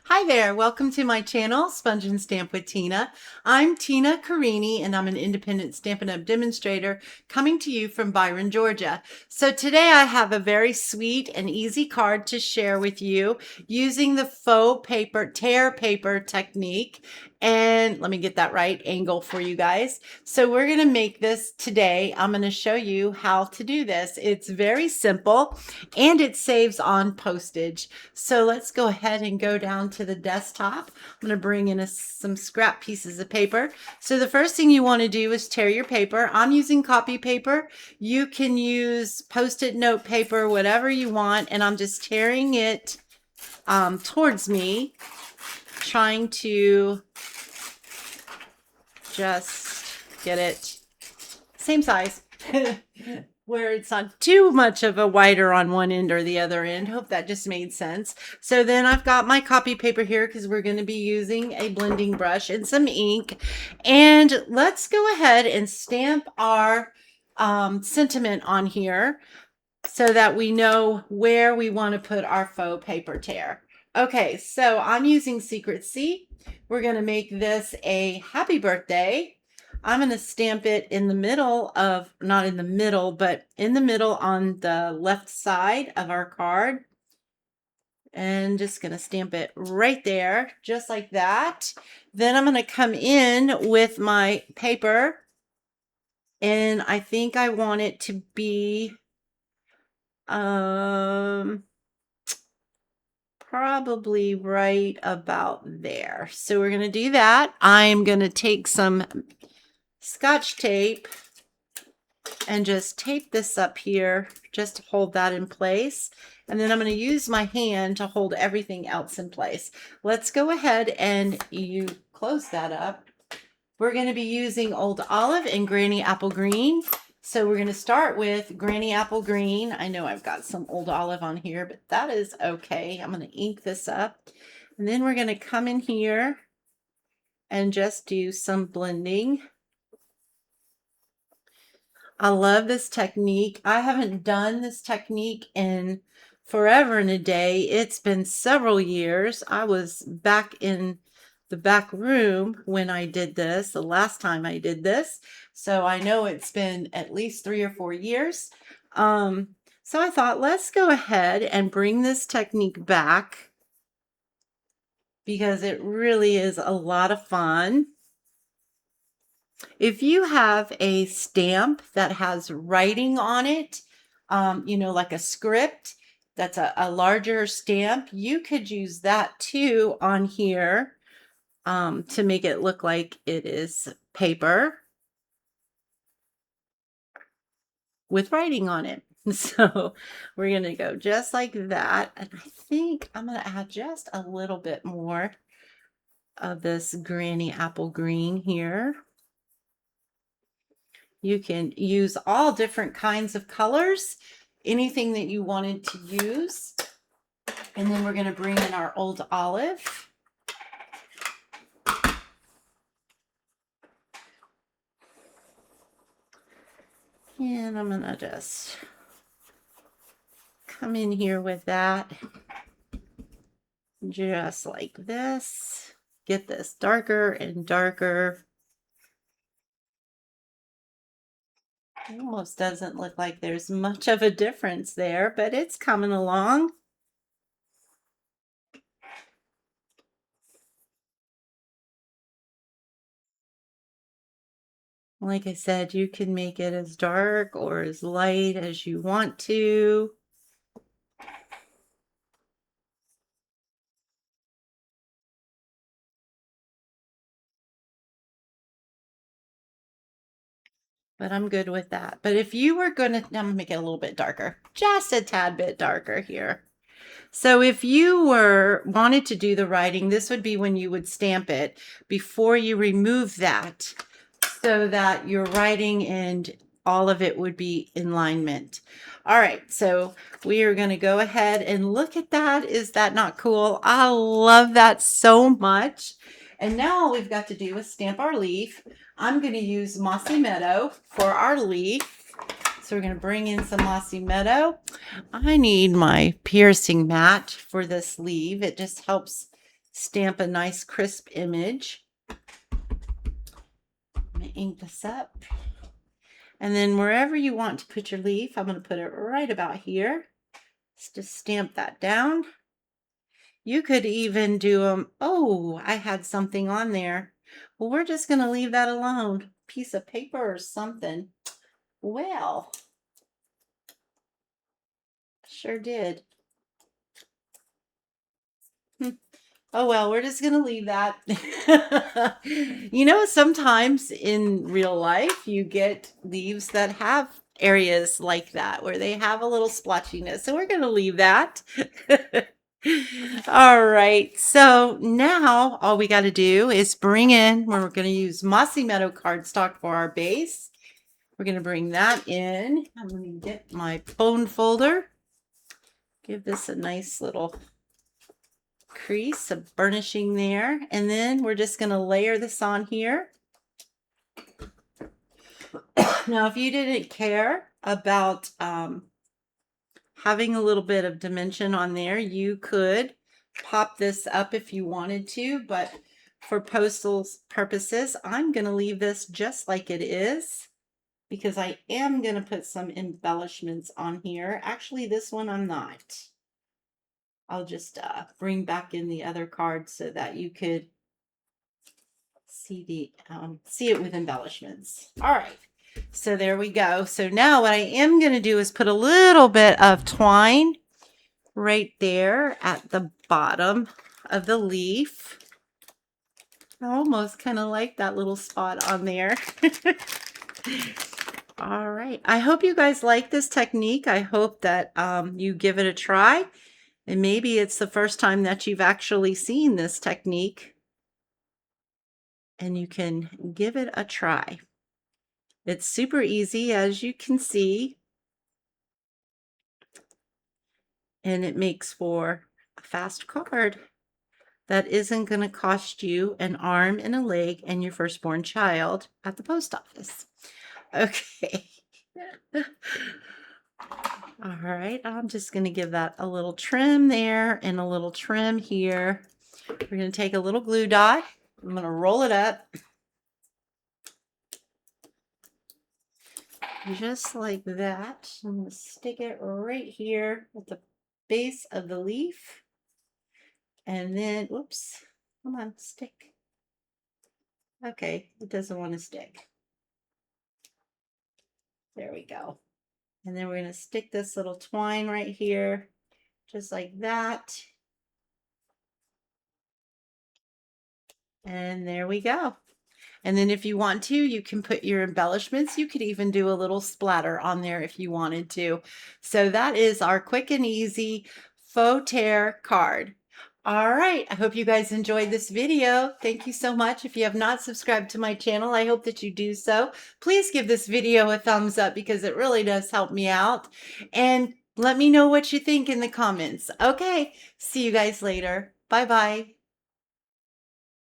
Hi there, welcome to my channel, Sponge and Stamp with Tina. I'm Tina Carini and I'm an independent Stampin' Up! Demonstrator coming to you from Byron, Georgia. So today I have a very sweet and easy card to share with you using the faux paper, tear paper technique. And let me get that right angle for you guys. So we're gonna make this today. I'm gonna show you how to do this. It's very simple and it saves on postage. So let's go ahead and go down to the desktop. I'm going to bring in some scrap pieces of paper. So the first thing you want to do is tear your paper. I'm using copy paper. You can use Post-it note paper, whatever you want. And I'm just tearing it towards me, trying to just get it same size. Where it's not too much of a wider on one end or the other end. Hope that just made sense. So then I've got my copy paper here because we're going to be using a blending brush and some ink. And let's go ahead and stamp our sentiment on here so that we know where we want to put our faux paper tear. Okay, so I'm using Secret C. We're going to make this a happy birthday. I'm going to stamp it in the middle of, not in the middle, but in the middle on the left side of our card. And just going to stamp it right there, just like that. Then I'm going to come in with my paper. And I think I want it to be probably right about there. So we're going to do that. I'm going to take some Scotch tape and just tape this up here just to hold that in place. And then I'm going to use my hand to hold everything else in place. Let's go ahead and you close that up. We're going to be using Old Olive and Granny Apple Green. So we're going to start with Granny Apple Green. I know I've got some Old Olive on here, but that is okay. I'm going to ink this up. And then we're going to come in here and just do some blending. I love this technique. I haven't done this technique in forever and a day. It's been several years. I was back in the back room when I did this, the last time I did this. So I know it's been at least 3 or 4 years. So I thought, let's go ahead and bring this technique back because it really is a lot of fun. If you have a stamp that has writing on it, you know, like a script, that's a larger stamp, you could use that too on here to make it look like it is paper with writing on it. So we're going to go just like that. And I think I'm going to add just a little bit more of this Granny Apple Green here. You can use all different kinds of colors, anything that you wanted to use. And then we're going to bring in our Old Olive. And I'm going to just come in here with that. Just like this. Get this darker and darker. It almost doesn't look like there's much of a difference there, but it's coming along. Like I said, you can make it as dark or as light as you want to. But I'm good with that. But if you were going to, I'm going to make it a little bit darker, just a tad bit darker here. So if you wanted to do the writing, this would be when you would stamp it before you remove that so that your writing and all of it would be in alignment. All right, so we are going to go ahead and look at that. Is that not cool? I love that so much. And now all we've got to do is stamp our leaf. I'm going to use Mossy Meadow for our leaf. So we're going to bring in some Mossy Meadow. I need my piercing mat for this leaf. It just helps stamp a nice crisp image. I'm going to ink this up. And then wherever you want to put your leaf, I'm going to put it right about here. Just stamp that down. You could even do them. Oh, I had something on there. Well, we're just going to leave that alone. Piece of paper or something. Well, sure did. Oh, well, we're just going to leave that. You know, sometimes in real life, you get leaves that have areas like that where they have a little splotchiness. So we're going to leave that. All right. So now all we got to do is bring in, we're going to use Mossy Meadow cardstock for our base. We're going to bring that in. I'm going to get my bone folder. Give this a nice little crease of burnishing there, and then we're just going to layer this on here. Now, if you didn't care about having a little bit of dimension on there, you could pop this up if you wanted to, but for postal purposes, I'm going to leave this just like it is because I am going to put some embellishments on here. Actually, this one I'm not. I'll just bring back in the other cards so that you could see it with embellishments. All right, so there we go. So now what I am going to do is put a little bit of twine right there at the bottom of the leaf. I almost kind of like that little spot on there. All right, I hope you guys like this technique. I hope that you give it a try. And maybe it's the first time that you've actually seen this technique and you can give it a try. It's super easy, as you can see, and it makes for a fast card that isn't going to cost you an arm and a leg and your firstborn child at the post office. Okay. All right, I'm just going to give that a little trim there and a little trim here. We're going to take a little glue dot. I'm going to roll it up just like that. I'm going to stick it right here at the base of the leaf. And then, whoops, come on, stick. Okay, it doesn't want to stick. There we go. And then we're going to stick this little twine right here, just like that. And there we go. And then if you want to, you can put your embellishments. You could even do a little splatter on there if you wanted to. So that is our quick and easy faux tear card. All right, I hope you guys enjoyed this video. Thank you so much. If you have not subscribed to my channel, I hope that you do so. Please give this video a thumbs up because it really does help me out. And let me know what you think in the comments. Okay, see you guys later. Bye-bye.